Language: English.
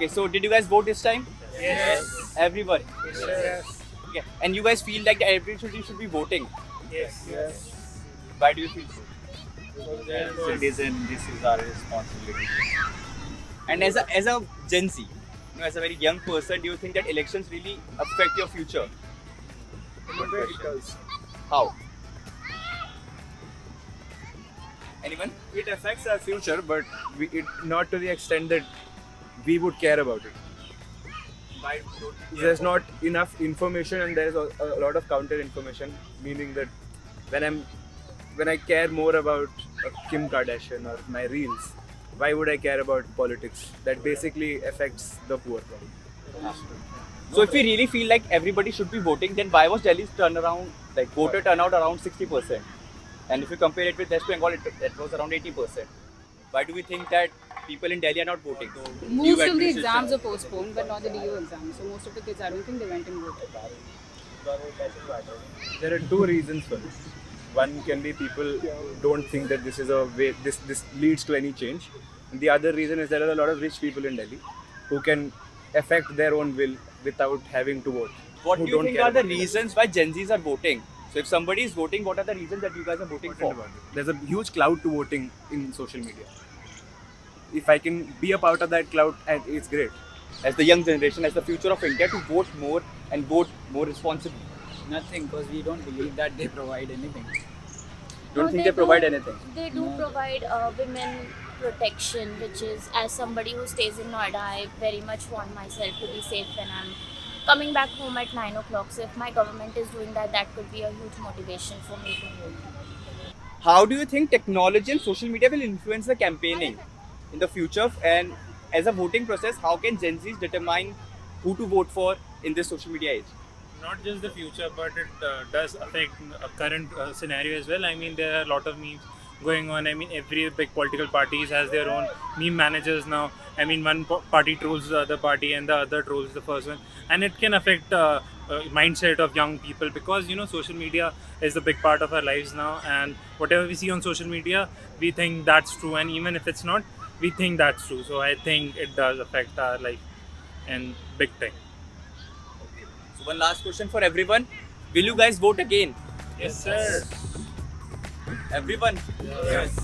Okay, so did you guys vote this time? Yes. Everyone. Yes. Okay, and you guys feel like that everybody should be voting. Yes. Yes. Why do you feel so? Citizen, this is our responsibility. And as a Gen Z, as a very young person, do you think that elections really affect your future? It does. How? Anyone? It affects our future, but not to the extent that we would care about it. Why don't you There's not enough information, and there's a lot of counter information, meaning that when I care more about Kim Kardashian or my reels, why would I care about politics? That basically affects the poor. So if we really feel like everybody should be voting, then why was Delhi's turnaround, like voter turnout around 60%? And if you compare it with West Bengal, it was around 80%. Why do we think that people in Delhi are not voting? Most of the exams are postponed, but not the DO exams. So most of the kids, I don't think they went and voted. There are two reasons for this. One can be people don't think that this is a way, this leads to any change. And the other reason is there are a lot of rich people in Delhi who can affect their own will without having to vote. What who do you don't think care are the about it. reasons why Gen Zs are voting? So if somebody is voting, what are the reasons that you guys are voting for? There's a huge cloud to voting in social media. If I can be a part of that cloud, and it's great. As the young generation, as the future of India, to vote more and vote more responsibly. Nothing, because we don't believe that they provide anything. Don't No, think they provide anything. They do provide women protection, which is, as somebody who stays in Noida, I very much want myself to be safe when I'm coming back home at 9 o'clock. So if my government is doing that, that could be a huge motivation for me to vote. How do you think technology and social media will influence the campaigning in the future? And as a voting process, how can Gen Zs determine who to vote for in this social media age? Not just the future, but it does affect current scenario as well. I mean, there are a lot of memes going on. I mean, every big political parties has their own meme managers now. I mean, one party trolls the other party and the other trolls the first one, and it can affect mindset of young people, because social media is a big part of our lives now, and whatever we see on social media, we think that's true, and even if it's not, we think that's true. So I think it does affect our life in big time. So one last question for everyone. Will you guys vote again? Yes, sir. Everyone? Yes.